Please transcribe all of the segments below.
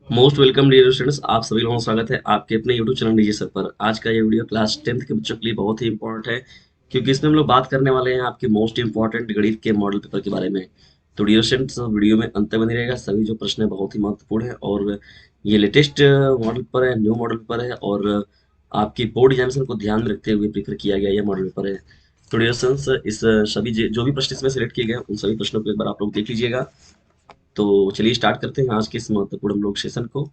Most welcome dear students, आप सभी लोगों का स्वागत है आपके अपने यूट्यूब चैनल डीजे सर पर। आज का ये वीडियो क्लास 10th के बच्चों के लिए बहुत ही इंपॉर्टेंट है, क्योंकि इसमें हम लोग बात करने वाले हैं आपके मोस्ट इंपॉर्टेंट गणित के मॉडल पेपर के बारे में। तो डियर स्टूडेंट्स, वीडियो में अंत बने रहेगा। सभी जो प्रश्न है बहुत ही महत्वपूर्ण है और ये लेटेस्ट मॉडल पेपर है, न्यू मॉडल पेपर है और आपकी बोर्ड एग्जामिनेशन को ध्यान में रखते हुए प्रिपेयर किया गया यह मॉडल पेपर है। तो डियर स्टूडेंट्स, इस सभी जो भी प्रश्न इसमें सेलेक्ट किए गए उन सभी प्रश्नों को एक बार आप लोग देख लीजिएगा। तो चलिए स्टार्ट करते हैं आज के इस महत्वपूर्ण हम लोग सेशन को।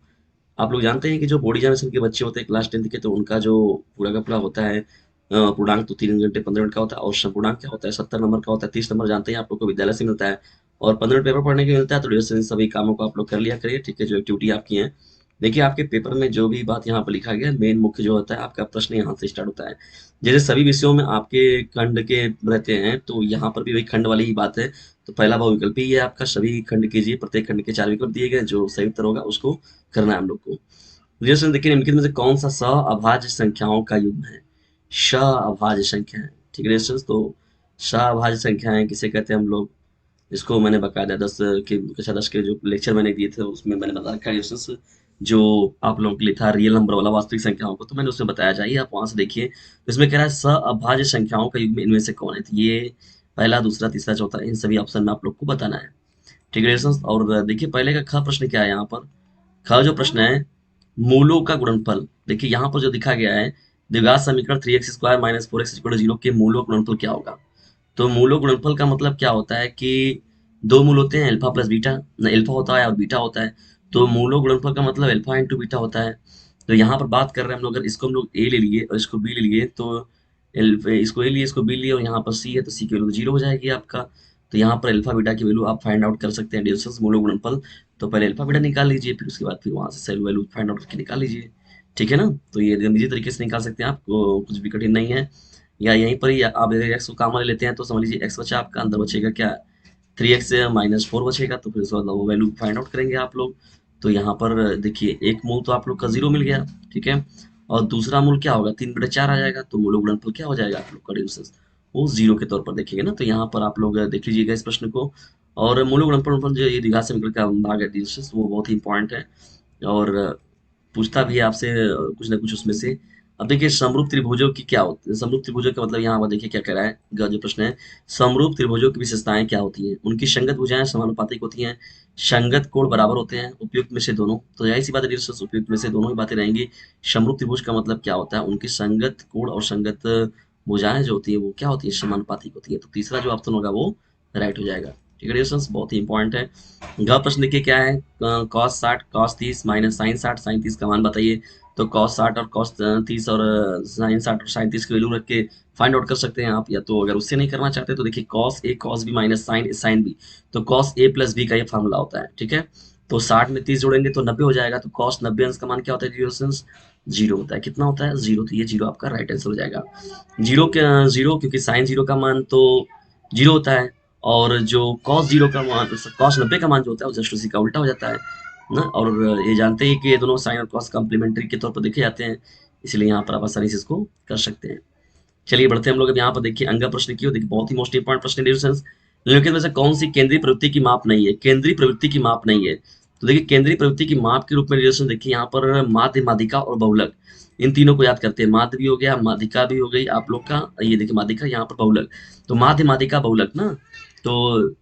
आप लोग जानते हैं कि जो बोर्ड एग्जामिनेशन के बच्चे होते हैं क्लास 10th के, तो उनका जो पूरा का पूरा होता है पूर्णांक तो 3 घंटे 15 मिनट का होता है और संपूर्णांक क्या होता है 70 नंबर का होता है। 30 नंबर जानते हैं आप लोग को विद्यालय से मिलता है और 15 मिनट पेपर पढ़ने के मिलता है। तो जैसे इन सभी कामों को आप लोग कर लिया करिए, ठीक है। जो एक्टिविटी आपकी है, देखिए आपके पेपर में जो भी बात यहाँ पर लिखा गया है, मेन मुख्य जो होता है आपका प्रश्न यहाँ से स्टार्ट होता है। जैसे सभी विषयों में आपके खंड के रहते हैं, तो यहाँ पर भी वही खंड वाली ही बात है। तो पहला बहुविकल्पी ही है आपका, सभी खंड कीजिए, प्रत्येक खंड के 4 विकल्प दिए गए, जो सही उत्तर होगा उसको करना है हम लोग को। रिलेशन देखिए, निम्नलिखित में से कौन सा अभाज्य संख्याओं का युग्म है? अभाज्य संख्या है, ठीक है रिलेशन। तो अभाज्य संख्याएं किसे कहते हैं हम लोग, इसको मैंने बकायदा 10 के जो लेक्चर मैंने दिए थे उसमें मैंने बता रखा है रिलेशन। जो आप लोगों के लिए था रियल नंबर वाला वास्तविक संख्याओं को, तो मैंने उसमें बताया, जाइए आप वहां से देखिए। तो इसमें कह रहा है अभाज्य संख्याओं का युग्म इनमें से कौन है। तो ये पहला, दूसरा, तीसरा, चौथा, इन सभी ऑप्शन में आप लोग को बताना है, ठीक है रिलेशन। और देखिए पहले का ख प्रश्न क्या है यहाँ पर। ख जो प्रश्न है, मूलों का गुणनफल। देखिए यहाँ पर जो दिखा गया है, द्विघात समीकरण 3x² - 4x 0 के मूलों का गुणनफल क्या होगा। तो मूलों गुणनफल का मतलब क्या होता है कि दो मूल होते हैं, अल्फा प्लस बीटा, न अल्फा होता है और बीटा होता है। तो मूलों गुणनफल का मतलब अल्फा इंटू बीटा होता है। तो यहाँ पर बात कर रहे हैं हम लोग, अगर इसको हम लोग ए ले लिए और इसको बी ले लिए, तो इसको ए लिए, इसको बी लिए और यहाँ पर सी है, तो सी की वैल्यू 0 हो जाएगी आपका। तो यहाँ पर अल्फा बीटा की वैल्यू आप फाइंड आउट कर सकते हैं डिस्टेंस मूलों गुणनफल। तो पहले अल्फा बीटा निकाल लीजिए, फिर उसके बाद फिर वहां से सेल वैल्यू फाइंड आउट करके निकाल लीजिए, ठीक है ना। तो ये एकदम इजी तरीके से निकाल सकते हैं आप, कुछ भी कठिन नहीं है। या यहीं पर ही आप अगर एक्स को काम वाले लेते हैं, तो समझ लीजिए एक्स बचा आपका, अंदर बचेगा क्या, 3x से -4 बचेगा। तो फिर उसके बाद वो वैल्यू फाइंड आउट करेंगे आप लोग। तो यहाँ पर देखिए एक मूल तो आप लोग का 0 मिल गया, ठीक है। और दूसरा मूल क्या होगा, 3/4 आ जाएगा। तो मूलों गुणनफल क्या हो जाएगा आप लोग का डिस्टेंस, वो 0 के तौर पर देखेंगे ना। तो यहाँ पर आप लोग देख लीजिएगा इस प्रश्न को। और मूलों गुणनफल जो ये द्विघात समीकरण का भाग है डिस्टेंस, वो बहुत ही इंपॉर्टेंट है और पूछता भी है आपसे कुछ ना कुछ उसमें से। अब देखिए समरूप त्रिभुजों की क्या होती है, समरूप त्रिभुजों का मतलब यहाँ पर देखिए क्या कह रहा है, जो प्रश्न है, समरूप त्रिभुजों की विशेषताएं क्या होती हैं। उनकी संगत भुजाएं समानुपातिक होती हैं, संगत कोण बराबर होते हैं, उपयुक्त में से दोनों। तो यही सी बात है डिस्टेंस, उपयुक्त में से दोनों ही बातें रहेंगी। समरूप त्रिभुज का मतलब क्या होता है, उनकी संगत कोण और संगत भुजाएं जो होती है वो क्या होती है, समानुपातिक होती है। तो तीसरा जो ऑप्शन होगा वो राइट हो जाएगा, ठीक है डिस्टेंस, बहुत ही इंपॉर्टेंट है। ग प्रश्न देखिए क्या है, cos 60 cos 30 minus sine 60 sine 30 का मान बताइए। तो कॉस 60 और कॉस 30 और साइन 60 और साइन 30 की वैल्यू रख के फाइंड आउट कर सकते हैं आप। या तो अगर उससे नहीं करना चाहते तो देखिए cos A cos B minus sine sine B. तो कॉस ए प्लस बी का ये फार्मूला होता है, ठीक है। तो 60 में 30 जोड़ेंगे तो 90 हो जाएगा। तो कॉस 90 अंश का मान क्या होता है डिस्टेंस, 0 होता है। कितना होता है, 0। तो ये 0 आपका राइट आंसर हो जाएगा। 0 के 0, क्योंकि साइन 0 का मान तो 0 होता है। और जो कॉस 0 का मान, कॉस 90 का मान जो होता है वो जस्ट उसी का उल्टा हो जाता है ना। और ये जानते हैं कि ये दोनों साइन और कॉस कॉम्प्लीमेंट्री के तौर पर देखे जाते हैं, इसलिए यहाँ पर आप आसानी से इसको कर सकते हैं। चलिए बढ़ते हैं हम लोग। अब यहाँ पर देखिए अंग प्रश्न की, देखिए बहुत ही मोस्ट इंपॉर्टेंट प्रश्न है डिस्टेंस। निम्नलिखित में से कौन सी केंद्रीय प्रवृत्ति की माप नहीं है, केंद्रीय प्रवृत्ति की माप नहीं है। तो देखिए केंद्रीय प्रवृत्ति की माप के रूप में रिलेशन देखिए यहाँ पर माध्य, माध्यिका और बहुलक, इन तीनों को याद करते हैं। माध्य भी हो गया, माध्यिका भी हो गई आप लोग का, ये देखिए माध्यिका, यहाँ पर बहुलक। तो माध्य, माध्यिका, बहुलक ना। तो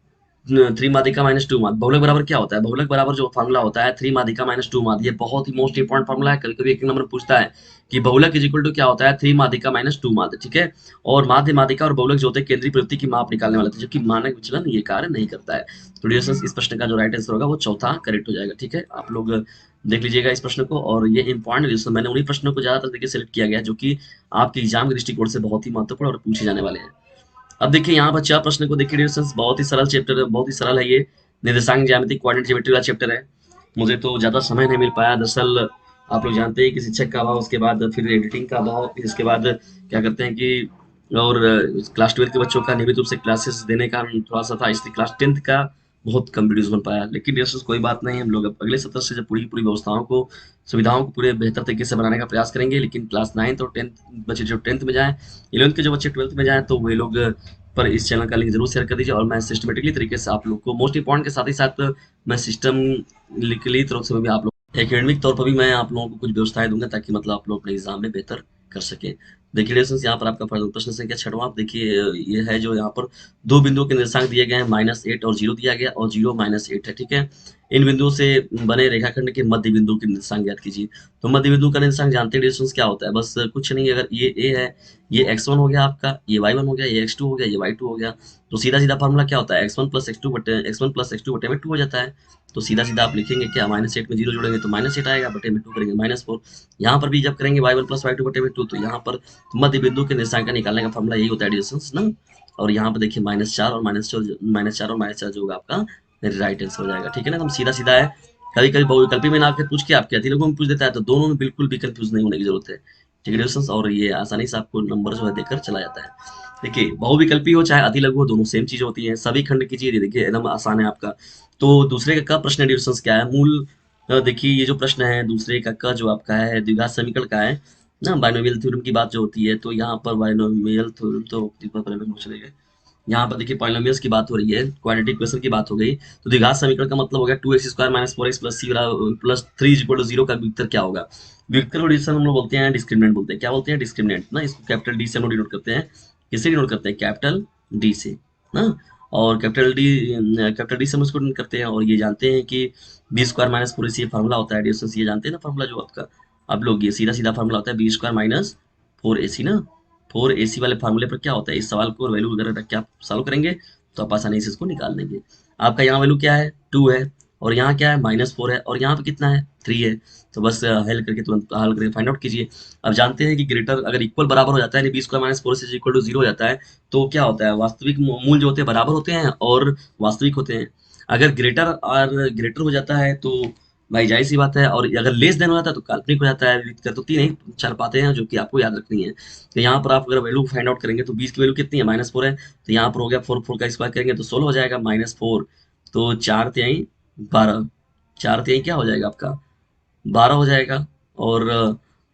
3 माध्यिका माइनस 2 माध्य, बहुलक बराबर क्या होता है, बहुलक बराबर जो फार्मूला होता है 3 माध्यिका माइनस 2 माध्य। ये बहुत ही मोस्ट इंपॉर्टेंट फार्मूला है, कभी कभी एक नंबर पूछता है कि बहुलक इज इक्वल टू क्या होता है, 3 माध्यिका माइनस 2 माध्य, ठीक है। और माध्य, माध्यिका और बहुलक जो होते हैं केंद्रीय प्रवृत्ति की माप निकालने वाले थे, जबकि मानक विचलन ये कार्य नहीं करता है। तो डियर इस प्रश्न का जो राइट आंसर होगा वो चौथा करेक्ट हो जाएगा, ठीक है। आप लोग देख लीजिएगा इस प्रश्न को। और ये इंपॉर्टेंट मैंने उन्हीं प्रश्नों को ज्यादातर देखिए सेलेक्ट किया गया जो कि आपके एग्जाम के दृष्टिकोण से बहुत ही महत्वपूर्ण और पूछे जाने वाले हैं। अब देखिए यहाँ पर 4 प्रश्न को देखिए डिस्टेंस, बहुत ही सरल चैप्टर है, बहुत ही सरल है ये। निर्देशांक ज्यामिति कोऑर्डिनेट ज्योमेट्री वाला चैप्टर है। मुझे तो ज्यादा समय नहीं मिल पाया दरअसल। आप लोग जानते हैं कि शिक्षक का अभाव, उसके बाद फिर एडिटिंग का अभाव, फिर इसके बाद क्या करते हैं कि और क्लास 12 के बच्चों का नियमित रूप से क्लासेस देने का थोड़ा सा था, इसलिए क्लास 10th का बहुत कम वीडियोस बन पाया। लेकिन डिस्टेंस कोई बात नहीं, हम लोग अब अगले सत्र से जब पूरी पूरी व्यवस्थाओं को, सुविधाओं को पूरे बेहतर तरीके से बनाने का प्रयास करेंगे। लेकिन क्लास 9th और 10th बच्चे जो 10th में जाएँ, 11th के जो बच्चे 12th में जाएँ, तो वे लोग पर इस चैनल का लिंक जरूर शेयर कर दीजिए। और मैं सिस्टमेटिकली तरीके से आप लोग को मोस्ट इंपॉर्टेंट के साथ ही साथ मैं सिस्टम के लिए तरफ से भी आप लोग एकेडमिक तौर पर भी मैं आप लोगों को कुछ व्यवस्थाएं दूंगा ताकि मतलब आप लोग अपने एग्जाम में बेहतर कर सके। देखिए डिस्टेंस यहाँ पर आपका प्रश्न संख्या छठवां, आप देखिए ये है जो यहाँ पर दो बिंदुओं के निर्देशांक दिए गए हैं, -8 और 0 दिया गया और 0 -8 है, ठीक है। इन बिंदुओं से बने रेखाखंड के मध्य बिंदु के निर्देशांक ज्ञात कीजिए। तो मध्य बिंदु का निर्देशांक जानते हैं डिस्टेंस क्या होता है, बस कुछ नहीं, अगर ये ए है, ये x1 हो गया आपका, ये y1 हो गया, ये x2 हो गया, ये y2 हो गया। तो सीधा सीधा फार्मूला क्या होता है, x1 प्लस x2 बटे में 2 हो जाता है। तो सीधा सीधा आप लिखेंगे क्या, -8 में 0 जोड़ेंगे तो -8 आएगा, बटे में 2 करेंगे -4। यहाँ पर भी जब करेंगे y1 + y2 बटे में 2, तो यहाँ पर मध्य बिंदु के निर्देशांक का निकालने का फॉर्मूला यही होता है डिस्टेंस ना। और यहाँ पर देखिए -4 और -4 जो होगा आपका राइट आंसर हो जाएगा, ठीक है ना। तो सीधा सीधा है। कभी कभी बहुविकल्पी में ना आपके पूछ के आपके लोगों में पूछ देता है, तो दोनों में बिल्कुल भी कंफ्यूज नहीं होने की जरूरत है, ठीक है डिस्टेंस। और ये आसानी से आपको नंबर जो है देकर चला जाता है। देखिए बहुविकल्पी हो चाहे अति लघु हो, दोनों सेम चीज होती है। सभी खंड कीजिए, ये देखिए एकदम आसान है आपका। तो दूसरे का प्रश्न है डिविजन्स क्या है, मूल देखिए ये जो प्रश्न है दूसरे का जो आपका है द्विघात समीकरण का है ना, बाइनोमियल थ्योरम की बात जो होती है। तो यहाँ पर बाइनोमियल थ्योरम तो पहले पूछ लेंगे। यहाँ पर देखिए पॉलिनोमियल्स की बात हो रही है, क्वाड्रेटिक इक्वेशन की बात हो गई। तो द्विघात समीकरण का मतलब हो गया 2x² - 4x + c + 3 = 0 का विस्तार क्या होगा। विस्तार और डिवीजन हम लोग बोलते हैं डिस्क्रिमिनेंट, बोलते हैं क्या बोलते हैं, डिस्क्रिमिनेंट ना। इसको कैपिटल डी से हम लोग डिनोट करते हैं, किससे डिनोट करते हैं, कैपिटल डी से ना। और कैपिटल डी से हम उसको डिनोट करते हैं। और ये जानते हैं कि b² - 4ac फार्मूला होता है डिस्टेंस, ये जानते हैं ना फार्मूला जो आपका। आप लोग ये सीधा सीधा फार्मूला होता है b² - 4ac ना। 4ac वाले फार्मूले पर क्या होता है, इस सवाल को वैल्यू वगैरह रख के आप सॉल्व करेंगे तो आप आसानी से इसको निकाल लेंगे। आपका यहाँ वैल्यू क्या है, 2 है, और यहाँ क्या है, -4 है, और यहाँ पे कितना है, 3 है। तो बस हल करके तुरंत हल करके फाइंड आउट कीजिए। अब जानते हैं कि ग्रेटर अगर इक्वल बराबर हो जाता है, यानी b² - 4ac = 0 हो जाता है, तो क्या होता है, वास्तविक मूल जो होते हैं बराबर होते हैं और वास्तविक होते हैं। अगर ग्रेटर हो जाता है तो भाई जाहिर सी बात है, और अगर लेस देन हो जाता है तो काल्पनिक हो जाता है। तो 3 नहीं 4 बातें हैं जो कि आपको याद रखनी है। तो यहाँ पर आप अगर वैल्यू फाइंड आउट करेंगे तो 20 की वैल्यू कितनी है, -4 है। तो यहाँ पर हो गया 4 का स्क्वायर करेंगे तो 16 हो जाएगा, -4। तो 4 तिहाई 12, 4 तिहाई क्या हो जाएगा आपका, 12 हो जाएगा। और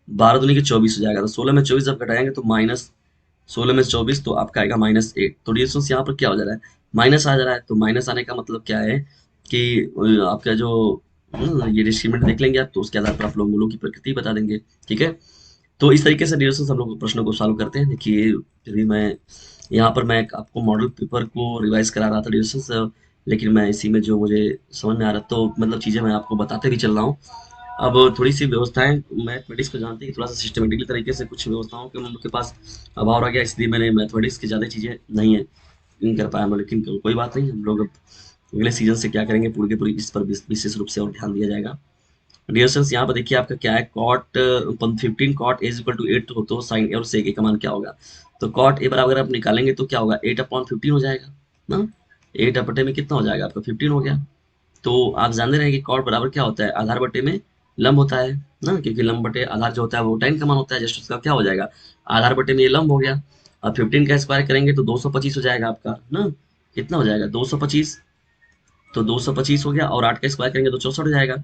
12 दूनी के 24 हो जाएगा। तो 16 में 24 जब घटाएंगे तो -16 में 24 तो आपका आएगा -8। तो डिस्टेंस यहाँ पर क्या हो जा रहा है, माइनस आ जा रहा है। तो माइनस आने का मतलब क्या है कि आपका जो ये डिस्क्रिमिनेंट देख लेंगे आप, तो उसके आधार पर आप लोग मूलों की प्रकृति बता देंगे, ठीक है। तो इस तरीके से डिस्टेंस हम लोग प्रश्नों को सॉल्व करते हैं। देखिए यदि मैं यहाँ पर मैं आपको मॉडल पेपर को रिवाइज करा रहा था डिस्टेंस, लेकिन मैं इसी में जो मुझे समझ में आ रहा तो मतलब चीज़ें मैं आपको बताते भी चल रहा हूँ। अब थोड़ी सी व्यवस्थाएं, मैथमेटिक्स को जानते हैं कि थोड़ा सा सिस्टमेटिकली तरीके से कुछ व्यवस्थाओं के हम लोग के पास अभाव रह गया, इसलिए मैंने मैथमेटिक्स की ज़्यादा चीज़ें नहीं है नहीं कर पाया मैं। लेकिन कोई बात नहीं, हम लोग अब अगले सीजन से क्या करेंगे, पूरी के पूरी इस पर विशेष रूप से और ध्यान दिया जाएगा। डियर स्टूडेंट्स यहाँ पर देखिए आपका क्या है, कॉट 15 कॉट a = 8 हो तो साइन ए और सेक ए का मान क्या होगा। तो कॉट ए बराबर आप निकालेंगे तो क्या होगा, 8/15 हो जाएगा ना। 8 बटे में कितना हो जाएगा आपका, 15 हो गया। तो आप जानते रहे कि कॉट बराबर क्या होता है, आधार बटे में लंब होता है ना, क्योंकि लंब बटे आधार जो होता है वो tan का मान होता है। जस्ट उसका क्या हो जाएगा, आधार बटे में ये लंब हो गया। अब 15 का स्क्वायर करेंगे तो 225 हो जाएगा आपका ना। कितना हो जाएगा, 225। तो 225 हो गया, और 8 का स्क्वायर करेंगे तो 64 हो जाएगा।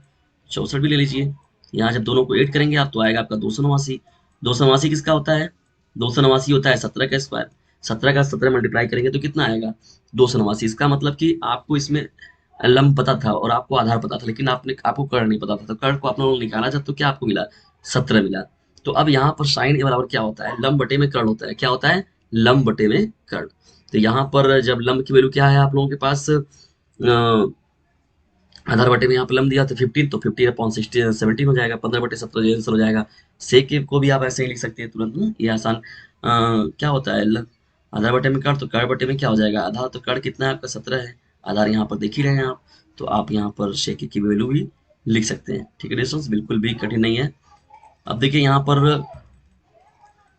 64 भी ले लीजिए। यहाँ जब दोनों को ऐड करेंगे आप तो आएगा आपका 289। 289 किसका होता है, 289 होता है 17 का स्क्वायर। 17 का 17 मल्टीप्लाई करेंगे तो कितना आएगा, 289। इसका मतलब कि आपको इसमें लंब पता था और आपको आधार पता था, लेकिन आपको कर्ण नहीं पता था। तो कर्ण को आपने निकाला जब तो क्या आपको मिला, 17 मिला। तो अब यहाँ पर साइन ए बराबर क्या होता है, लंब बटे में कर्ण होता है। क्या होता है, लंब बटे में कर्ण। तो यहाँ पर जब लंब की वैल्यू क्या है आप लोगों के पास, आधार बटे में यहाँ पे लंब दिया तो 15, तो 15/16 17 हो जाएगा, 15/17 जो आंसर हो जाएगा। सेक को भी आप ऐसे ही लिख सकते हैं तुरंत ना, ये आसान। क्या होता है आधार बटे में कर्ण, तो कर्ण बटे में क्या हो जाएगा, आधार। तो कर्ण कितना है आपका, 17 है। आधार यहाँ पर देख ही रहे हैं आप, तो आप यहाँ पर सेक की वैल्यू भी लिख सकते हैं, ठीक है डिस्टेंस, बिल्कुल भी कठिन नहीं है। अब देखिए यहाँ पर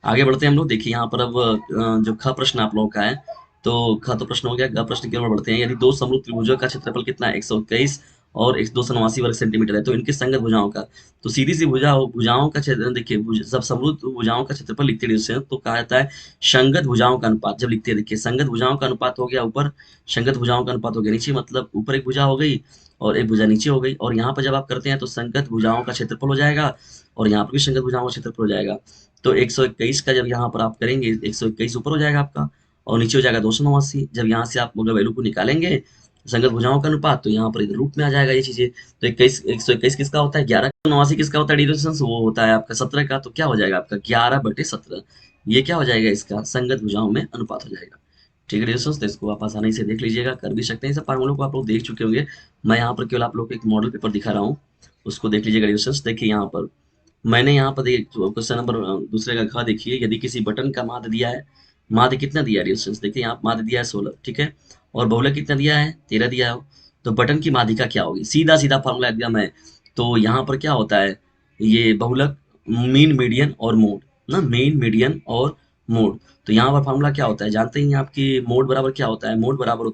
आगे बढ़ते हैं हम लोग। देखिए यहाँ पर अब जो ख प्रश्न आप लोगों का है, तो ख तो प्रश्न हो गया, ग प्रश्न की ओर बढ़ते हैं। यदि दो समरूप त्रिभुजों का क्षेत्रफल कितना है, 121 और 289 वर्ग सेंटीमीटर है, तो इनके संगत भुजाओं का, तो सीधी सी भुजाओं का क्षेत्र देखिए, सब समरूप भुजाओं का क्षेत्रफल लिखते हैं तो कहा जाता है संगत भुजाओं का अनुपात। जब लिखते हैं देखिए, संगत भुजाओं का अनुपात हो गया ऊपर, संगत भुजाओं का अनुपात हो गया नीचे, मतलब ऊपर एक भुजा हो गई और एक भुजा नीचे हो गई। और यहाँ पर जब आप करते हैं तो संगत भुजाओं का क्षेत्रफल हो जाएगा, और यहाँ पर भी संगत भुजाओं का क्षेत्रफल हो जाएगा। तो 121 का जब यहाँ पर आप करेंगे, 121 ऊपर हो जाएगा आपका और नीचे हो जाएगा 289। जब यहाँ से आप अगर वैल्यू को निकालेंगे संगत भुजाओं का अनुपात, तो यहाँ पर इधर रूप में आ जाएगा ये चीजें। तो 121 किसका होता है, 11 किसका होता है डिविएशन, वो होता है आपका 17 का। तो क्या हो जाएगा आपका 11/17, ये क्या हो जाएगा इसका संगत भुजाओं में अनुपात हो जाएगा। ठीक है डिविएशन, तो इसको आप आसानी से देख लीजिएगा, कर भी सकते हैं। इस फार्मूलों को आप लोग देख चुके होंगे, मैं यहाँ पर केवल आप लोग को एक मॉडल पेपर दिखा रहा हूँ, उसको देख लीजिएगा डिविएशन। देखिए यहाँ पर मैंने यहाँ पर क्वेश्चन नंबर दूसरे का घ देखिए, यदि किसी बटन का माध्य दिया है, माध्य कितना दिया है डिस्टेंस, देखिए यहाँ माध्य दिया है 16, ठीक है, और बहुलक कितना दिया है 13 दिया है, तो बटन की माध्यिका क्या होगी, सीधा सीधा फॉर्मूला दिया मैं। तो यहाँ पर क्या होता है, ये बहुलक मीन मीडियन और मोड ना, मीन मीडियन और मोड। तो यहाँ पर फॉर्मूला क्या होता है जानते हैं आपकी, मोड बराबर क्या होता है, मोड बराबर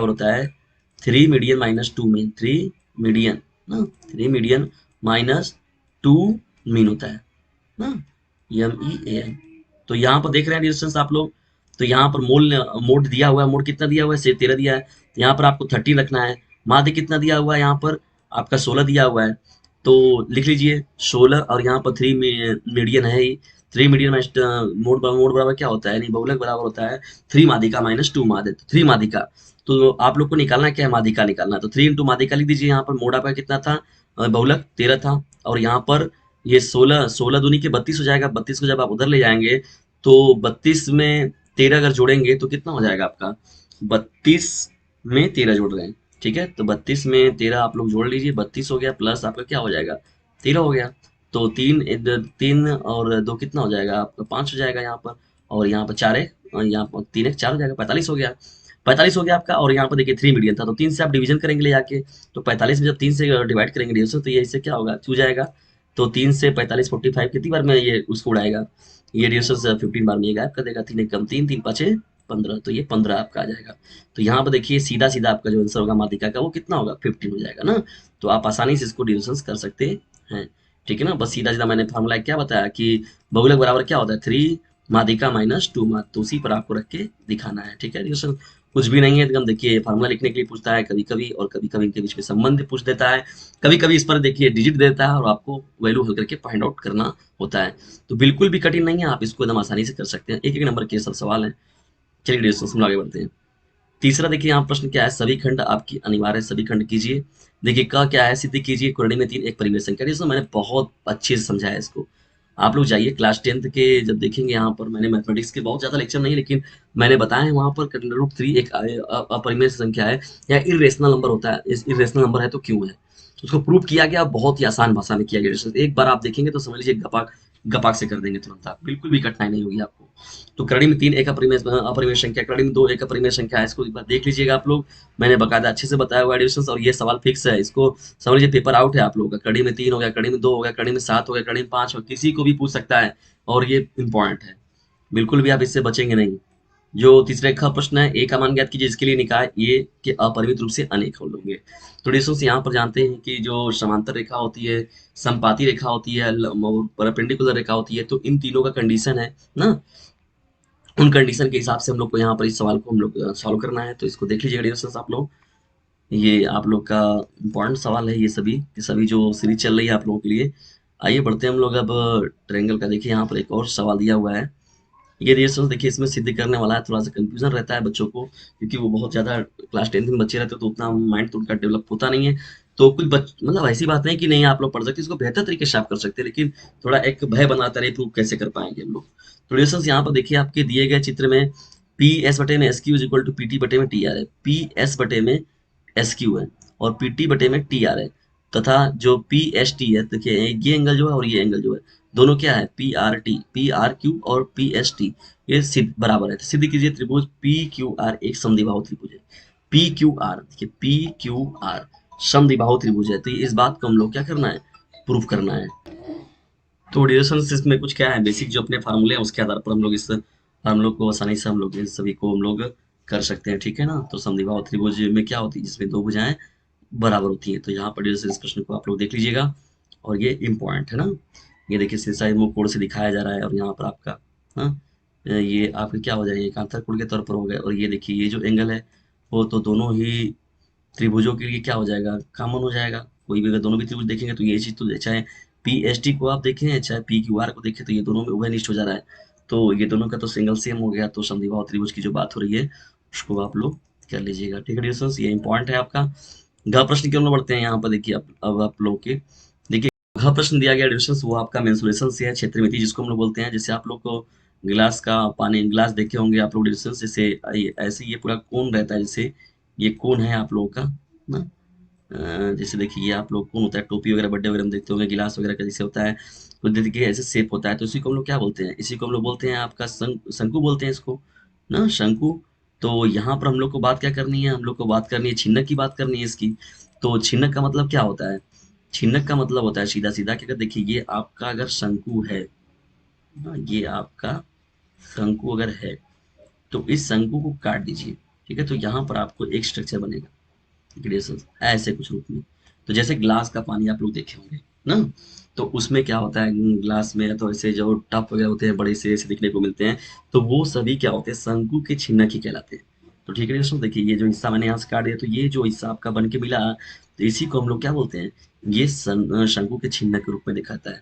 होता है 3 मीडियन माइनस 2 मीन, 3 मीडियन ना, 3 मीडियन माइनस 2 मीन होता है ना, MEAN। तो यहाँ पर देख रहे हैं डिस्टेंस आप लोग, तो यहाँ पर मोड दिया हुआ है, मोड कितना दिया हुआ है, से 13 दिया है, तो यहाँ पर आपको 13 रखना है। माध्य कितना दिया हुआ है, यहाँ पर आपका 16 दिया हुआ है, तो लिख लीजिए 16, और यहाँ पर 3 मीडियन है ही, 3 मीडियन माइनस मोड बराबर क्या होता है, नहीं बहुलक बराबर होता है 3 माध्यिका माइनस 2 माध्य, तो 3 माध्यिका। तो आप लोग को निकालना क्या है, माध्यिका निकालना है, तो 3 इंटू माध्यिका लिख दीजिए। यहाँ पर मोड आपका कितना था, बहुलक 13 था, और यहाँ पर ये 16, 16 दूनी के 32 हो जाएगा, 32 को जब आप उधर ले जाएंगे तो 32 में 13 अगर जोड़ेंगे तो कितना हो जाएगा आपका, 32 में 13 जोड़ रहे हैं, ठीक है, तो 32 में 13 आप लोग जोड़ लीजिए, 32 हो गया, प्लस आपका क्या हो जाएगा 13 हो गया, तो तीन और दो कितना हो जाएगा आपका 5 हो जाएगा यहाँ पर, और यहाँ पर 4 एक, और यहाँ पर 3 एक 4 हो जाएगा, 45 हो गया, 45 हो गया आपका। और यहाँ पर देखिए 3 मीडियन था, तो 3 से आप डिवीजन करेंगे ले जाके, तो 45 में जब 3 से डिवाइड करेंगे डिवीजन, तो ये इससे क्या होगा, छू जाएगा, तो 3 से 45 45 कितनी बार में ये उसको उड़ाएगा, ये डिविएशन 15 बार में ये गायब कर देगा, 3 एक कम 3, 3 5 15, तो ये 15 आपका आ जाएगा। तो यहाँ पर देखिए सीधा सीधा आपका जो आंसर होगा माध्यिका का वो कितना होगा 15 हो जाएगा ना। तो आप आसानी से इसको डिविएशन कर सकते हैं, ठीक है ना। बस सीधा सीधा मैंने फॉर्मूला क्या बताया कि बहुलक बराबर क्या होता है 3 माध्यिका माइनस 2 माध्य, तो उसी पर आपको रख के दिखाना है, ठीक है डिविएशन। कुछ भी नहीं है एकदम, देखिए फार्मूला लिखने के लिए पूछता है कभी कभी, और कभी कभी इनके बीच में संबंध पूछ देता है, कभी कभी इस पर देखिए डिजिट देता है और आपको वैल्यू हल करके फाइंड आउट करना होता है। तो बिल्कुल भी कठिन नहीं है, आप इसको एकदम आसानी से कर सकते हैं, एक एक नंबर के सब सवाल है। चलिए डिस्कशन आगे बढ़ते हैं। तीसरा देखिए यहाँ प्रश्न क्या है, सभी खंड आपकी अनिवार्य सभी खंड कीजिए। देखिए का क्या है, सिद्ध कीजिए कुंडली में 3 एक परिमेय संख्या, इसमें मैंने बहुत अच्छे से समझाया इसको। आप लोग जाइए क्लास 10th के जब देखेंगे, यहाँ पर मैंने मैथमेटिक्स के बहुत ज्यादा लेक्चर नहीं, लेकिन मैंने बताया है वहां पर रूट 3 एक अपरिमेय संख्या है या इरेशनल नंबर होता है, इस इरेशनल नंबर है तो क्यों है, तो उसको प्रूव किया गया, बहुत ही आसान भाषा में किया गया। एक बार आप देखेंगे तो समझ लीजिए गपाक गपाक से कर देंगे तुरंत आप, बिल्कुल भी कठिनाई नहीं होगी आपको। तो कड़ी में 3 एक अपरिमेय अपरिमेय संख्या, कड़ी में 2 एक अपरिमेय संख्या है, इसको एक बार देख लीजिएगा आप लोग, मैंने बकायदा अच्छे से बताया हुआ एडिशंस, और ये सवाल फिक्स है, इसको समझ लीजिए पेपर आउट है आप लोगों का। कड़ी में 3 हो गया, कड़ी में 2 हो गया, कड़ी में 7 हो गया, कड़ी में 5 हो, किसी को भी पूछ सकता है, और ये इंपॉर्टेंट है, बिल्कुल भी आप इससे बचेंगे नहीं। जो तीसरे का प्रश्न है, ए का मान ज्ञात कीजिए, जिसके लिए निकाय ए के अपरिमित रूप से अनेक हो होंगे। तो डिस्टेंस यहाँ पर जानते हैं कि जो समांतर रेखा होती है, समपाती रेखा होती है, परपेंडिकुलर रेखा होती है, तो इन तीनों का कंडीशन है ना, उन कंडीशन के हिसाब से हम लोग को यहाँ पर इस सवाल को हम लोग सॉल्व करना है। तो इसको देख लीजिएगा डिस्टेंस आप लोग, ये आप लोग का इम्पोर्टेंट सवाल है, ये सभी जो सीरीज चल रही है आप लोगों के लिए। आइए बढ़ते हैं हम लोग अब ट्रायंगल का। देखिए यहाँ पर एक और सवाल दिया हुआ है, ये रिएक्शन देखिए इसमें सिद्ध करने वाला है, थोड़ा सा कंफ्यूजन रहता है बच्चों को, क्योंकि वो बहुत ज़्यादा क्लास 10th में बच्चे रहते हैं, तो उतना माइंड तो उनका डेवलप होता नहीं है। तो कुछ मतलब ऐसी बात नहीं कि नहीं आप लोग पढ़ सकते, इसको बेहतर तरीके से आप कर सकते हैं, लेकिन थोड़ा एक भय बनाता रहे प्रूव कैसे कर पाएंगे हम लोग। तो रिएक्शन यहाँ पर देखिए आपके दिए गए चित्र में पी एस बटे में S Q is equal to P T बटे में टी आर है, पी एस बटे में एस क्यू है और पी टी बटे में टी आर है, तथा जो पी एस टी है, देखिए ये एंगल जो है और ये एंगल जो है, दोनों क्या है पी आर क्यू और पी एस टी, ये सिद्ध बराबर है। तो सिद्ध कीजिए त्रिभुज पी क्यू आर एक समद्विबाहु त्रिभुज है, पी क्यू आर, देखिए पी क्यू आर समद्विबाहु त्रिभुज है, तो इस बात को हम लोग क्या करना है, प्रूफ करना है। तो रिलेशनशिप में कुछ क्या है, बेसिक जो अपने फार्मूले हैं उसके आधार पर हम लोग इस फार्मूलों को आसानी से हम लोग इन सभी को हम लोग कर सकते हैं, ठीक है ना। तो समद्विबाहु त्रिभुज में क्या होती है, जिसमें दो भुजाएं बराबर होती है। तो यहाँ पर जैसे इस प्रश्न को आप लोग देख लीजिएगा, और ये इम्पोर्टेंट है ना, ये देखिए शीर्षा कोण से दिखाया जा रहा है, और यहाँ पर आपका हाँ ये आपके क्या हो जाएंगे, एकांतर कोण के तौर पर हो गए। और ये देखिए ये जो एंगल है वो तो दोनों ही त्रिभुजों के लिए क्या हो जाएगा, कॉमन हो जाएगा। कोई भी अगर दोनों भी त्रिभुज देखेंगे तो ये चीज तो चाहे पी एस टी को आप देखें चाहे पी क्यू आर को देखें, तो ये दोनों में उभयनिष्ठ हो जा रहा है। तो ये दोनों का तो सिंगल सेम हो गया, तो समद्विबाहु त्रिभुज की जो बात हो रही है उसको आप लोग कर लीजिएगा। ठीक है डिस्टेंस, ये इंपॉर्टेंट है आपका। घ प्रश्न की ओर हम बढ़ते हैं। यहाँ पर देखिए अब आप लोग के देखिए घ प्रश्न दिया गया डिस्टेंस वो आपका मेंसुरेशन से है, क्षेत्र मिति जिसको हम लोग बोलते हैं। जैसे आप लोग को गिलास का पानी गिलास देखे होंगे आप लोग डिस्टेंस, जैसे ऐसे ये पूरा कोन रहता है, जैसे ये कोन है आप लोगों का ना। जैसे देखिए ये आप लोग कौन होता है, टोपी वगैरह बर्थडे वगैरह में देखते होंगे, गिलास वगैरह का जैसे होता है, तो देखिए ऐसे शेप होता है, तो इसी को हम लोग क्या बोलते हैं, इसी को हम लोग बोलते हैं आपका शंकु बोलते हैं इसको ना, शंकु। तो यहाँ पर हम लोग को बात क्या करनी है, हम लोग को बात करनी है छिन्नक की बात करनी है इसकी। तो छिन्नक का मतलब क्या होता है, छिन्नक का मतलब होता है सीधा सीधा कि अगर देखिए ये आपका अगर शंकु है ना, ये आपका शंकु अगर है तो इस शंकु को काट दीजिए। ठीक है, तो यहाँ पर आपको एक स्ट्रक्चर बनेगा ग्रेसेस ऐसे कुछ रूप में। तो जैसे ग्लास का पानी आप लोग देखे होंगे ना, तो उसमें क्या होता है ग्लास में, तो ऐसे जो टप वगैरह होते हैं बड़े से ऐसे दिखने को मिलते हैं, तो वो सभी क्या होते हैं, शंकु के छिन्नक ही कहलाते हैं। तो ठीक है दोस्तों, देखिए ये जो हिस्सा मैंने यहाँ से काट दिया, तो ये जो हिस्सा आपका बन के मिला, तो इसी को हम लोग क्या बोलते हैं, ये शंकु के छिन्नक के रूप में दिखाता है।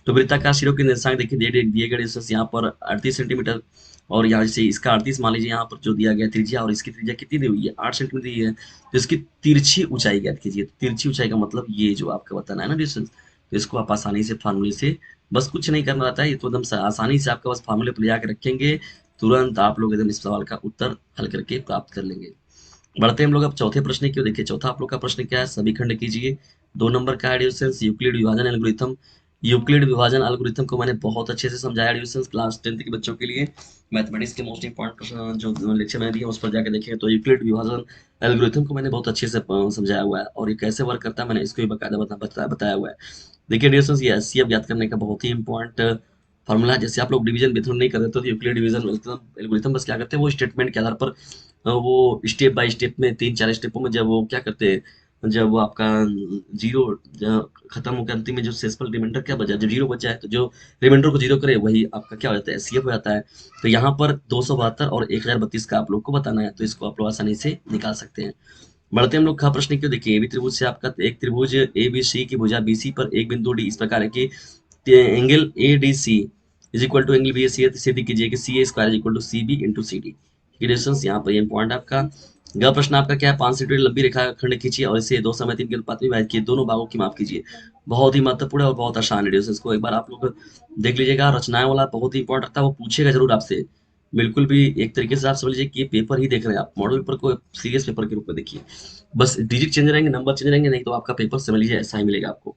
तो वृत्ताकार सिरों के निर्देशांक देखिए दिए गए डिस्टेंस यहाँ पर 38 सेंटीमीटर, और यहाँ से इसका 38 मान लीजिए, यहाँ पर जो दिया गया त्रिज्या, और इसकी त्रिज्या कितनी दी हुई है, 8 सेंटीमीटर दी है। तो इसकी तिरछी ऊंचाई ज्ञात कीजिए। तो तिरछी ऊंचाई का मतलब ये जो आपका बताना है ना डिस्टेंस, तो इसको आप आसानी से फार्मूले से, बस कुछ नहीं करना रहता है, ये तो एकदम आसानी से आपका बस फार्मूले पर ले जाकर रखेंगे, तुरंत आप लोग एकदम इस सवाल का उत्तर हल करके प्राप्त कर लेंगे। बढ़ते हैं हम लोग अब चौथे प्रश्न की ओर। देखिए चौथा आप लोग का प्रश्न क्या है, सभी खंड कीजिए। 2 नंबर का है डिस्टेंस, यूक्लिड विभाजन एल्गोरिथम। यूक्लिड विभाजन एल्गोरिथम को मैंने बहुत अच्छे से समझाया डिस्टेंस क्लास 10th के बच्चों के लिए। मैथमेटिक्स के मोस्ट इंपॉर्टेंट जो लेक्चर मैंने दिया उस पर जाकर देखें, तो यूक्लिड विभाजन एल्गोरिथम को मैंने बहुत अच्छे से समझाया हुआ है, और ये कैसे वर्क करता है मैंने इसको भी बकायदा बताया हुआ है। देखिए डिस्टेंस ये एचसीएफ ज्ञात करने का बहुत ही इंपॉर्टेंट फॉर्मूला है। जैसे आप लोग डिवीजन मेथड नहीं कर रहे, तो यूक्लिड डिवीजन एल्गोरिथम बस क्या करते हैं, वो स्टेटमेंट के आधार पर वो स्टेप बाय स्टेप में 3-4 स्टेपों में जब वो क्या करते हैं, जब वो आपका जीरो खत्म होकर अंतिम में जो शेषफल रिमाइंडर क्या बचा, जब जीरो बचा है, तो जो रिमाइंडर को जीरो करे वही आपका क्या हो जाता है, एचसीएफ हो जाता है। तो यहाँ पर 272 और 1032 का आप लोग को बताना है, तो इसको आप लोग आसानी से निकाल सकते हैं। बढ़ते हैं हम लोग खा प्रश्न की। देखिए एबी त्रिभुज से आपका एक त्रिभुज ए बी सी की भुजा बीसी पर एक बिंदु डी इस प्रकार है कि angle A D C is equal to angle B A C है, तो सीधी कीजिए कि C A square is equal to C B into C D. Distance यहाँ पर ये पॉइंट आपका। ग प्रश्न आपका क्या है, 5 सेंटीमीटर लंबी रेखा खंड खींचिए और इसे 2/3 के अनुपात में विभाजित किए, दोनों भागों की माप कीजिए। बहुत ही महत्वपूर्ण है और बहुत आसान है डिस्टेंस को, एक बार आप लोग देख लीजिएगा। रचनाएं वाला बहुत ही इंपॉर्टेंट रहता है, वो पूछेगा जरूर आपसे। बिल्कुल भी एक तरीके से आप समझ लीजिए कि ये पेपर ही देख रहे हैं आप, मॉडल पेपर को सीरियस पेपर के रूप में देखिए। बस डिजिट चेंज रहेंगे, नंबर चेंज रहेंगे, नहीं तो आपका पेपर समझ लीजिए ऐसा ही मिलेगा आपको।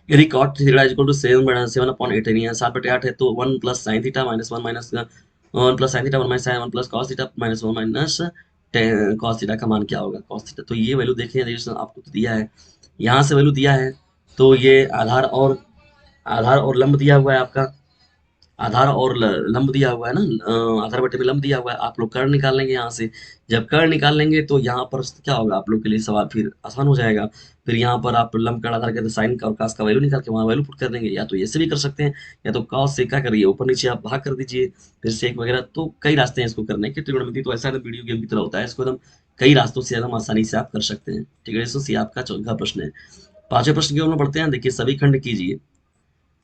यदि cot theta is equal to 7/8 है, यहाँ 7/8 है, तो 1 plus sine theta minus 1 minus 1 plus sine theta 1 minus sine 1 plus cos theta minus 1 minus cos theta का मान क्या होगा, कॉस थीटा। तो ये वैल्यू देखें आपको तो दिया है, यहाँ से वैल्यू दिया है, तो ये आधार और लंब दिया हुआ है आपका, आधार और लंब दिया हुआ है ना, आधार बटे में लंब दिया हुआ है। आप लोग कर्ण निकाल लेंगे यहाँ से, जब कर्ण निकाल लेंगे तो यहाँ पर क्या होगा आप लोग के लिए सवाल फिर आसान हो जाएगा। फिर यहाँ पर आप लंब कर्ण आधार के साइन का और कास का वैल्यू निकाल के वहाँ वैल्यू पुट कर देंगे, या तो ऐसे भी कर सकते हैं, या तो कॉस से क्या करिए ऊपर नीचे आप भाग कर दीजिए, फिर सेक वगैरह, तो कई रास्ते हैं इसको करने के। त्रिकोणमिति तो ऐसा वीडियो गेम की तरह होता है, इसको एकदम कई रास्तों से एकदम आसानी से आप कर सकते हैं। ठीक है, इसको आपका चौथा प्रश्न है। पांचवें प्रश्न की ओर बढ़ते हैं। देखिए सभी खंड कीजिए।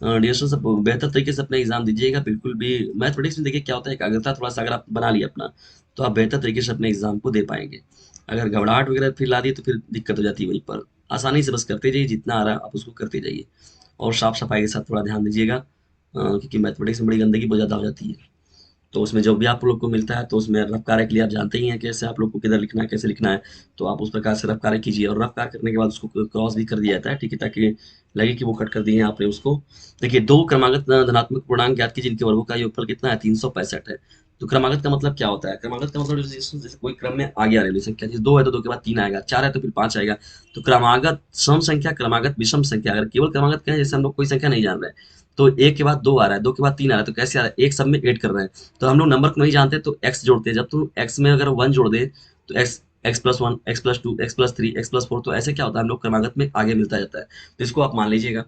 डिस्टेंस सब बेहतर तरीके से अपना एग्जाम दीजिएगा। बिल्कुल भी मैथमेटिक्स में देखिए क्या होता है, एकाग्रता थोड़ा सा अगर आप बना लिया अपना, तो आप बेहतर तरीके से अपने एग्जाम को दे पाएंगे। अगर घबराहट वगैरह फिर ला दी तो फिर दिक्कत हो जाती है वहीं पर। आसानी से बस करते जाइए, जितना आ रहा है आप उसको करते जाइए, और साफ सफाई के साथ थोड़ा ध्यान दीजिएगा, क्योंकि मैथमेटिक्स में बड़ी गंदगी बहुत ज़्यादा हो जाती है। तो उसमें जब भी आप लोग को मिलता है, तो उसमें रफ कार्य के लिए आप जानते ही हैं कैसे आप लोग को किधर लिखना है, कैसे लिखना है, तो आप उस प्रकार से रफ कार्य कीजिए, और रफ कार्य करने के बाद उसको क्रॉस भी कर दिया जाता है, ठीक है, ताकि लगे कि वो कट कर दिए हैं आपने उसको। देखिए दो क्रमागत धनात्मक पूर्णांक ज्ञात कीजिए जिनके वर्गों का योगफल कितना है, 365 है। तो क्रमागत का मतलब क्या होता है, क्रमागत का मतलब जैसे कोई क्रम में आगे आ रही है संख्या, जैसे 2 है तो 2 के बाद 3 आएगा, 4 है तो फिर 5 आएगा। तो क्रमागत सम संख्या, क्रमागत विषम संख्या। अगर केवल क्रमागत कहें, जैसे हम लोग कोई संख्या नहीं जान रहे हैं, तो 1 के बाद 2 आ रहा है, 2 के बाद 3 आ रहा है, तो कैसे आ रहा है, एक सब में ऐड कर रहे हैं, तो हम लोग नंबर को नहीं जानते तो एक्स जोड़ते हैं। जब तुम एक्स में अगर 1 जोड़ दे, तो x x plus 1, x plus 2, x plus 3, x plus 4, तो ऐसे क्या होता है, हम लोग क्रमागत में आगे मिलता जाता है, तो इसको आप मान लीजिएगा।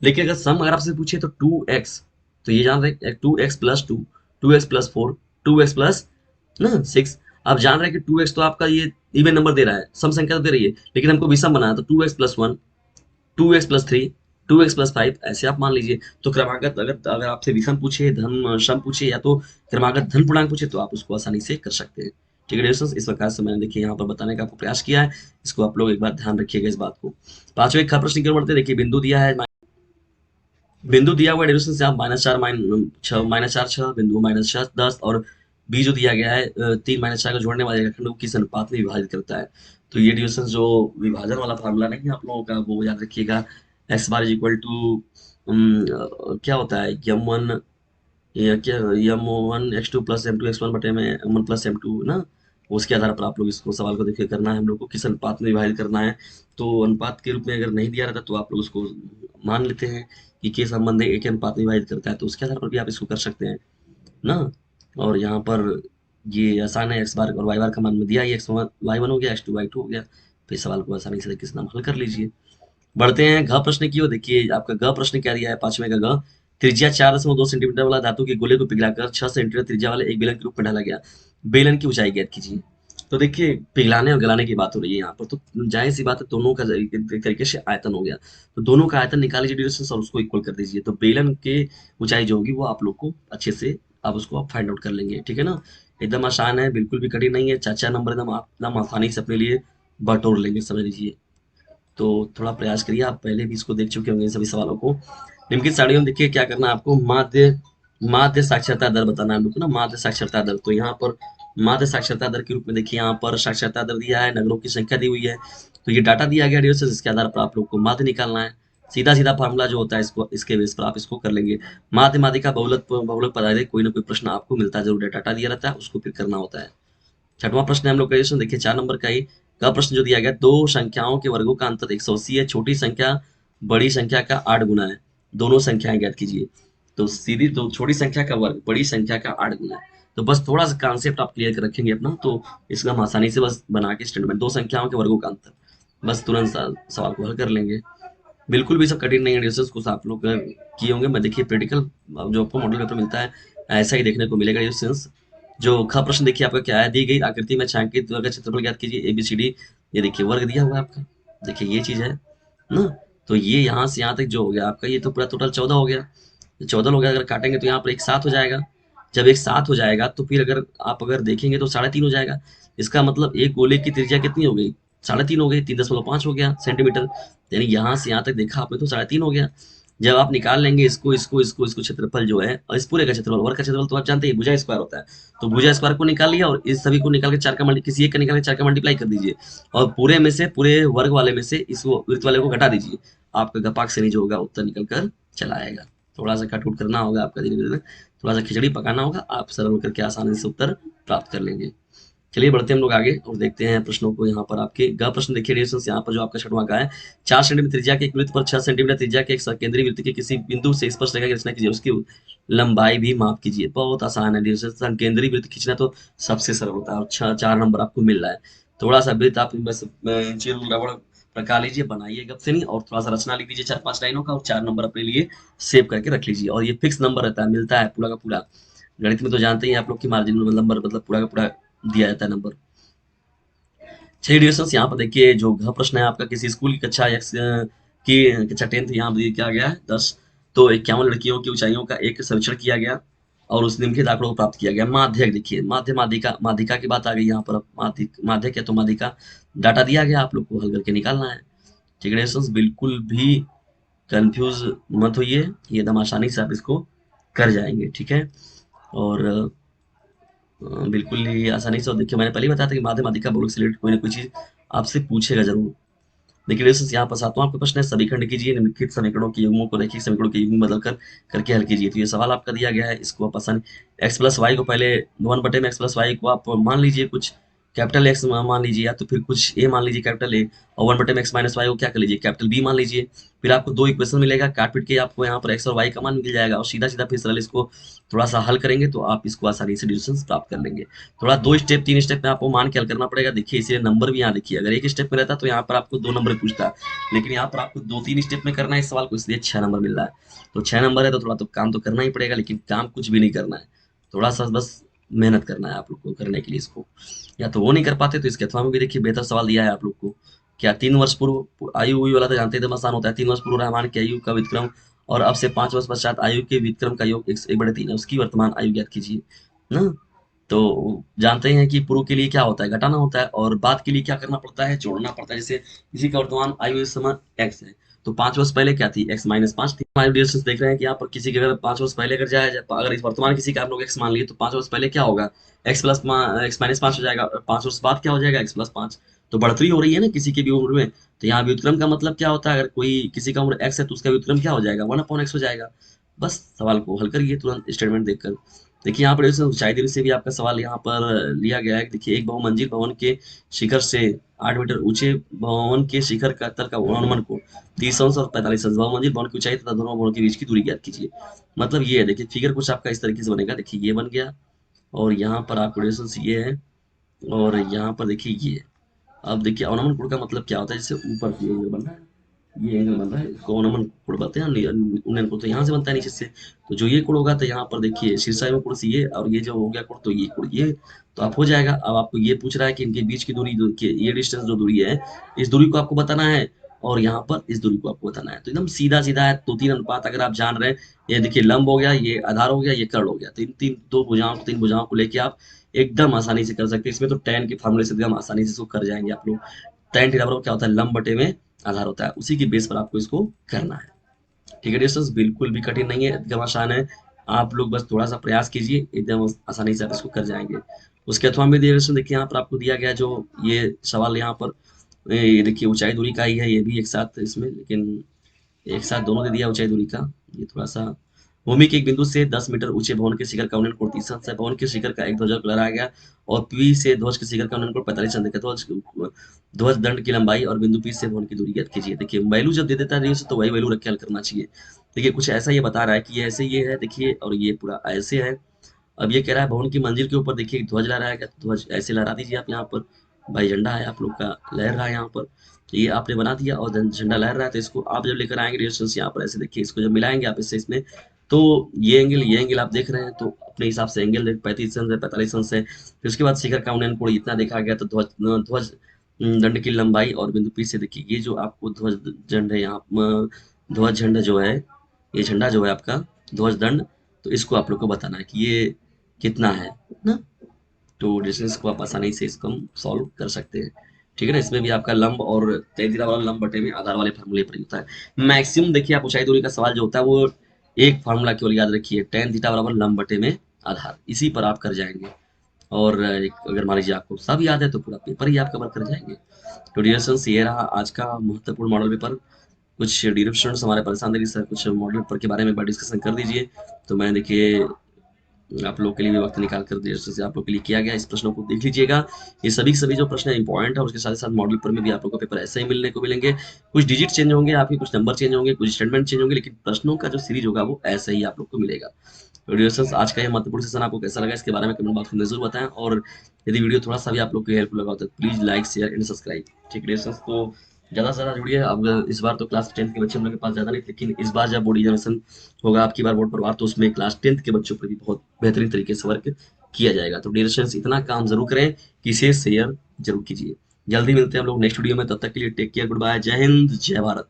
लेकिन अगर सम अगर आपसे पूछे तो 2x, तो ये जान रहे 2x plus 2, 2x plus 4, 2x plus ना 6। आप जान रहे हैं कि 2x तो आपका ये इवन नंबर दे रहा है, सम संख्या तो दे रही है, लेकिन हमको विषम बनाना, तो 2x plus 1, 2x plus 3, 2x plus 5, ऐसे आप मान लीजिए। तो क्रमागत अगर अगर आपसे विषम पूछे, धन सम पूछे, या तो क्रमागत धन पूर्णांक पूछे, तो आप उसको आसानी से कर सकते हैं। ठीक है डिस्टेंस, इस प्रकार से मैंने देखिए यहाँ पर बताने का आपको प्रयास किया है, इसको आप लोग एक बार ध्यान रखिएगा इस बात को। पांचवें ख प्रश्न की ओर बढ़ते हैं। देखिए बिंदु दिया है, बिंदु दिया हुआ डिस्टेंस से आप -4 -6 -4 6 बिंदु -6 10 और बी जो दिया गया है 3 -4 को जोड़ने वाले रेखाखंड को किस अनुपात में विभाजित करता है। तो ये डिस्टेंस जो विभाजन वाला फार्मूला नहीं है आप लोगों का, वो याद रखिएगा। X bar is equal to क्या होता है, m1 या क्या, m1 x2 + m2 x1 बटे में m1 + m2 ना। उसके आधार पर आप लोग इसको सवाल को देखिए करना है हम लोग को, किस अनुपात में विभाजित करना है। तो अनुपात के रूप में अगर नहीं दिया रहता तो आप लोग उसको मान लेते हैं कि के संबंध एक के अनुपात में विभाजित करता है, तो उसके आधार पर भी आप इसको कर सकते हैं ना। और यहाँ पर ये आसान है, एक्स बार और वाई बार का मान में दिया, ये x1 y1 हो गया, x2 y2 हो गया। तो इस सवाल को आसानी से किस नाम हल कर लीजिए। बढ़ते हैं घ प्रश्न की ओर। देखिए आपका ग प्रश्न क्या दिया है, पांचवें का ग। त्रिज्या 4.2 सेंटीमीटर वाला धातु के गोले को पिघलाकर 6 सेंटीमीटर त्रिज्या वाले एक बेलन के रूप में ढाला गया। बेलन की ऊंचाई ज्ञात कीजिए। तो देखिए पिघलाने और गलाने की बात हो रही है यहाँ पर, तो जाहिर सी बात है दोनों का एक तरीके से आयतन हो गया। तो दोनों का आयतन निकाल लीजिए डिस्टेंस और उसको इक्वल कर दीजिए। तो बेलन के ऊंचाई जो होगी वो आप लोग को अच्छे से आप उसको आप फाइंड आउट कर लेंगे, ठीक है ना। एकदम आसान है, बिल्कुल भी कठिन नहीं है। 4 नंबर एकदम आप एकदम आसानी से अपने लिए बटोर लेंगे, समझ लीजिए। तो थोड़ा प्रयास करिए, आप पहले भी इसको देख चुके होंगे इन सभी सवालों को। निम्नलिखित सारणियों में देखिए क्या करना है आपको, माध्य माध्य साक्षरता दर बताना है हम लोग को ना, माध्य साक्षरता दर। तो यहाँ पर माध्य साक्षरता दर के रूप में देखिए यहाँ पर साक्षरता दर दिया है, नगरों की संख्या दी हुई है। तो ये डाटा दिया गया डिस्टेंस, इसके आधार पर आप लोग को माध्य निकालना है। सीधा सीधा फार्मूला जो होता है इसको, इसके बेस पर आप इसको कर लेंगे। माध्य माध्यिका बहुलक बहुलक पर आधारित कोई ना कोई प्रश्न आपको मिलता जरूर है, डाटा दिया रहता है उसको फिर करना होता है। छठवां प्रश्न है हम लोग का, इसमें देखिए 4 नंबर का ही का प्रश्न जो दिया गया, दो संख्याओं के वर्गों का अंतर 180 है, छोटी संख्या बड़ी संख्या का 8 गुना है, दोनों संख्याएं ज्ञात कीजिए। तो सीधी दो छोटी संख्या का वर्ग बड़ी संख्या का 8 गुना है। तो बस थोड़ा सा कॉन्सेप्ट आप क्लियर कर रखेंगे अपना, तो इसका हम आसानी से बस बना के स्टेटमेंट, दो संख्याओं के वर्गों का अंतर, बस तुरंत सवाल को हल कर लेंगे। बिल्कुल भी सब कठिन नहीं है डिस्कस, कुछ आप लोग किए होंगे। मैं देखिए प्रैक्टिकल जो आपको मॉडल पेपर मिलता है ऐसा ही देखने को मिलेगा डिस्टेंस। जो ख प्रश्न देखिए आपका क्या है, दी गई आकृति में छायांकित वर्ग का क्षेत्रफल ज्ञात कीजिए ABCD। ये देखिए वर्ग दिया हुआ है आपका, देखिए ये चीज है ना। तो ये यहाँ से यहाँ तक जो हो गया आपका, ये तो पूरा टोटल 14 हो गया। 14 हो गया, अगर काटेंगे तो यहाँ पर एक 7 हो जाएगा। जब एक 7 हो जाएगा तो फिर अगर आप अगर देखेंगे तो 3.5 हो जाएगा। इसका मतलब एक गोले की त्रिज्या कितनी हो गई, 3.5 हो गई, 3.5 हो गया सेंटीमीटर। यानी यहाँ से यहाँ तक देखा आपने तो 3.5 हो गया। जब आप निकाल लेंगे इसको इसको इसको इसको क्षेत्रफल जो है, और इस पूरे का क्षेत्रफल, वर्ग का क्षेत्रफल तो आप जानते हैं भुजा स्क्वायर होता है। तो भुजा स्क्वायर को निकाल लिया और इस सभी को निकाल के 4 का मल्टी किसी एक का निकाल के 4 का मल्टीप्लाई कर दीजिए। और पूरे में से पूरे वर्ग वाले में से इसको वृत्त वाले को घटा दीजिए। आपका गपाक श्रेणी जो होगा उत्तर निकल कर चला आएगा। थोड़ा सा कट उट करना होगा आपका, धीरे धीरे थोड़ा सा खिचड़ी पकाना होगा, आप सरल करके आसानी से उत्तर प्राप्त कर लेंगे। चलिए बढ़ते हैं हम लोग आगे और देखते हैं प्रश्नों को। यहाँ पर आपके ग प्रश्न देखिए डिस्टेंस, यहाँ पर जो आपका छठवां का है, 4 सेंटीमीटर त्रिज्या के एक वृत्त पर 6 सेंटीमीटर त्रिज्या के एक केंद्रीय वृत्त के किसी बिंदु से स्पर्श रेखा की रचना कीजिए, उसकी लंबाई भी माप कीजिए। बहुत आसान है डिस्टेंस, केंद्रीय वृत्त खींचना तो सबसे सरल होता है, और 4 नंबर आपको मिल रहा है। थोड़ा सा वृत्त आप बस चिर रबड़ प्रकार लीजिए, बनाइए गप से नहीं, और थोड़ा सा रचना लिख दीजिए 4-5 लाइनों का, और 4 नंबर अपने लिए सेव करके रख लीजिए। और ये फिक्स नंबर रहता है, मिलता है पूरा का पूरा। गणित में तो जानते ही आप लोग की मार्जिन नंबर मतलब पूरा का पूरा दिया जाता है नंबर। छह डिविजन्स यहाँ पर देखिए, जो घ प्रश्न है आपका, किसी स्कूल की कक्षा एक्स की कक्षा 10th यहाँ पर क्या गया है 10, तो 51 लड़कियों की ऊंचाइयों का एक सर्वेक्षण किया गया और उस निम्नलिखित आंकड़ों को प्राप्त किया गया। माध्यक देखिए, माध्य माध्यिका, माध्यिका की बात आ गई यहाँ पर। अब माध्यक है तो माध्यिका डाटा दिया गया, आप लोग को हल करके निकालना है। ठीक है डिविजन्स, बिल्कुल भी कंफ्यूज मत होइए, ये एकदम आसानी से आप इसको कर जाएंगे, ठीक है। और बिल्कुल ही आसानी से। और देखिए मैंने पहले ही बताया था कि माध्यम माध्यिका बहुलक से रिलेटेड कोई ना कोई चीज आपसे पूछेगा जरूर। देखिए दोस्तों यहाँ पर सातवां आपका प्रश्न है, समीकरण कीजिए, निम्नलिखित समीकरणों के युग्मों को रैखिक समीकरणों के युग्म में बदल कर करके हल कीजिए। तो ये सवाल आपका दिया गया है, इसको आप आसान एक्स प्लस वाई को पहले 1 बटे में एक्स प्लस वाई को आप मान लीजिए कुछ कैपिटल एक्स मान लीजिए, या तो फिर कुछ ए मान लीजिए कैपिटल ए, और 1 बटे में एक्स माइनस वाई को क्या कर लीजिए कैपिटल बी मान लीजिए। फिर आपको दो इक्वेशन मिलेगा, काट पीट के आपको यहाँ पर एक्स और वाई का मान मिल जाएगा, और सीधा सीधा फिर सरल इसको थोड़ा सा हल करेंगे तो आप इसको आसानी से डिविजन प्राप्त कर लेंगे। थोड़ा 2 स्टेप 3 स्टेप में आपको मान के हल करना पड़ेगा। देखिए इसलिए नंबर भी यहाँ देखिए, अगर एक स्टेप में रहता तो यहाँ पर आपको 2 नंबर पूछता, लेकिन यहाँ पर आपको 2-3 स्टेप में करना है इस सवाल को, इसलिए 6 नंबर मिल रहा है। तो 6 नंबर है तो थोड़ा तो काम तो करना ही पड़ेगा, लेकिन काम कुछ भी नहीं करना है, थोड़ा सा बस मेहनत करना है आप लोग को करने के लिए इसको। या तो वो नहीं कर पाते तो इसके अथवा में भी देखिए बेहतर सवाल दिया है आप लोग को। क्या 3 वर्ष पूर्व आयु हुई वाला तो जानते हैं आसान होता है। 3 वर्ष पूर्व रहमान की आयु का विक्रम और अब से 5 वर्ष पश्चात आयु के विक्रम का योग 1/3 है, उसकी वर्तमान आयु ज्ञात कीजिए ना। तो जानते हैं कि पूर्व के लिए क्या होता है, घटाना होता है, और बाद के लिए क्या करना पड़ता है, जोड़ना पड़ता है। जैसे किसी का वर्तमान आयु इस समय x है, तो 5 वर्ष पहले क्या थी, x माइनस 5 थी। हमारे डिस्टेंस देख रहे हैं कि यहाँ पर किसी के अगर 5 वर्ष पहले अगर जाया जाए, अगर इस वर्तमान किसी का आप लोग x मान लिए, तो 5 वर्ष पहले क्या होगा, x माइनस 5 हो जाएगा, और 5 वर्ष बाद क्या हो जाएगा, x+5। तो बढ़ोतरी हो रही है ना किसी की भी उम्र में। तो यहाँ व्युत्क्रम का मतलब क्या होता है, अगर कोई किसी का उम्र x है तो उसका व्युत्क्रम क्या हो जाएगा, 1/x हो जाएगा। बस सवाल को हल करिए तुरंत स्टेटमेंट देखकर। देखिए यहाँ पर जैसे ऊंचाई दूरी से भी आपका सवाल यहाँ पर लिया गया है। देखिए एक बहुमंजिल भवन के शिखर से 8 मीटर ऊंचे भवन के शिखर का तल का अनुमान को 30 अंश और 45 अंश, बहुमंजिल भवन की ऊंचाई तथा दोनों भवनों के बीच की दूरी ज्ञात कीजिए। मतलब ये है, देखिए फिगर कुछ आपका इस तरीके से बनेगा। देखिए ये बन गया, और यहाँ पर आपको डिस्टेंस ये है, और यहाँ पर देखिए ये है। अब देखिए अवनमन कोण का मतलब क्या होता है, जैसे ऊपर की एंगल बन रहा है, ये एंगल बन रहा है, इसको अवनमन कोण बोलते हैं। उन्नयन कोण तो यहाँ से बनता है नीचे से। तो जो ये कोण होगा, तो यहाँ पर देखिए शीर्षायु कोण से ये, और ये जो हो गया कोण, तो ये कोण ये, तो आप हो जाएगा। अब आपको ये पूछ रहा है कि इनके बीच की दूरी ये डिस्टेंस जो दूरी है, इस दूरी को आपको बताना है, और यहाँ पर इस दूरी को आपको बताना है। तो एकदम सीधा सीधा है, दो तीन अनुपात अगर आप जान रहे हैं। ये देखिए लंब हो गया, ये आधार हो गया, ये कर्ण हो गया, तो इन तीन दो भुजाओं तीन भुजाओं को लेके आप एकदम आसानी से कर सकते हैं। इसमें तो tan के फार्मूले से एकदम आसानी से इसको कर जाएंगे आप लोग। tan थीटा बराबर क्या होता है, लंब बटे में आधार होता है, उसी की बेस पर आपको इसको करना है। ठीक है डिस्टेंस बिल्कुल भी कठिन नहीं है, एकदम आसान है। आप लोग बस थोड़ा सा प्रयास कीजिए, एकदम आसानी से आप इसको कर जाएंगे। उसके अथवा में देखिए यहाँ पर आपको दिया गया जो ये सवाल यहाँ पर, ये देखिए ऊंचाई दूरी का ही है, ये भी एक साथ इसमें, लेकिन एक साथ दोनों दे दिया ऊंचाई दूरी का। ये थोड़ा सा, भूमि के एक बिंदु से 10 मीटर ऊंचे भवन के शिखर का उन्नयन कोण 30 अंश है, भवन के शिखर का एक ध्वज लहराया गया, और पी से ध्वज के शिखर का उन्नयन कोण 45 अंश है। ध्वज ध्वज दंड की लंबाई और बिंदु पी से भवन की दूरी ज्ञात कीजिए। देखिए वैल्यू जब दे देता है तो वही वैल्यू रख के हल करना चाहिए। देखिए कुछ ऐसा ये बता रहा है कि ये ऐसे ये है, देखिए, और ये पूरा ऐसे है। अब ये कह रहा है भवन की मंजिल के ऊपर देखिए ध्वज लहराया गया, तो ध्वज ऐसे लहरा दीजिए आप यहाँ पर। भाई झंडा है आप लोग का, लहर रहा है यहाँ पर, तो ये आपने बना दिया, और झंडा लहर रहा है, तो इसको आप जब लेकर आएंगे रेजिस्टेंस यहाँ पर ऐसे देखिए, इसको जब मिलाएंगे आप इससे इसमें, तो ये एंगल आप देख रहे हैं, तो अपने हिसाब से एंगल 35 अंश है, 45 अंश है। फिर उसके बाद शिखर का उन्नयन कोण इतना देखा गया, तो ध्वज ध्वज दंड की लंबाई और बिंदु पी से देखिए, ये जो आपको ध्वज दंड है यहाँ ध्वज झंडा जो है, ये झंडा जो है आपका ध्वज दंड, तो इसको आप लोग को बताना है कि ये कितना है ना। तो डिस्टेंस को आप आसानी से इसको हम सॉल्व कर सकते हैं। ठीक है ना, इसमें भी आपका लंब और तय थीटा वाला लंब बटे में आधार वाले फार्मूले पर ही होता है मैक्सिमम। देखिए आप ऊंचाई दूरी का सवाल जो होता है वो एक फार्मूला केवल याद रखिए, tan थीटा बराबर लंब बटे में आधार, इसी पर आप कर जाएंगे। और अगर मान लीजिए आपको सब याद है तो पूरा पेपर ही आप कवर कर जाएंगे। तो डियर स्टूडेंट्स, ये रहा आज का महत्वपूर्ण मॉडल पेपर। कुछ डियर स्टूडेंट्स हमारे परेशान थे कि सर कुछ मॉडल पेपर के बारे में डिस्कशन कर दीजिए, तो मैं देखिए आप लोग के लिए भी वक्त निकाल कर देर से आप लोग के लिए किया गया। इस प्रश्नों को देख लीजिएगा, ये सभी के सभी जो प्रश्न इंपॉर्टेंट है, और उसके साथ साथ मॉडल पर में भी आप लोग का पेपर ऐसे ही मिलने को मिलेंगे। कुछ डिजिट चेंज होंगे आपके, कुछ नंबर चेंज होंगे, कुछ स्टेटमेंट चेंज होंगे, लेकिन प्रश्नों का जो सीरीज होगा वो ऐसे ही आप लोग को मिलेगा। तो डियर आज का ये महत्वपूर्ण सेशन आपको कैसा लगा, इसके बारे में कमेंट बॉक्स में जरूर बताएं, और यदि वीडियो थोड़ा सा भी आप लोग को हेल्पफुल लगा तो please like share and subscribe. ठीक है डियर, तो ज़्यादा से ज़्यादा जुड़िए। अब इस बार तो क्लास 10th के बच्चे हम लोग के पास ज़्यादा नहीं, लेकिन इस बार जब बोर्ड एग्जामिनेशन होगा आपकी बार बोर्ड पर, तो उसमें क्लास 10th के बच्चों पर भी बहुत बेहतरीन तरीके से वर्क किया जाएगा। तो डियर स्टूडेंट्स इतना काम जरूर करें कि इसे शेयर जरूर कीजिए। जल्दी मिलते हैं हम लोग नेक्स्ट वीडियो में, तब तक के लिए टेक केयर, गुड बाय, जय हिंद जय भारत।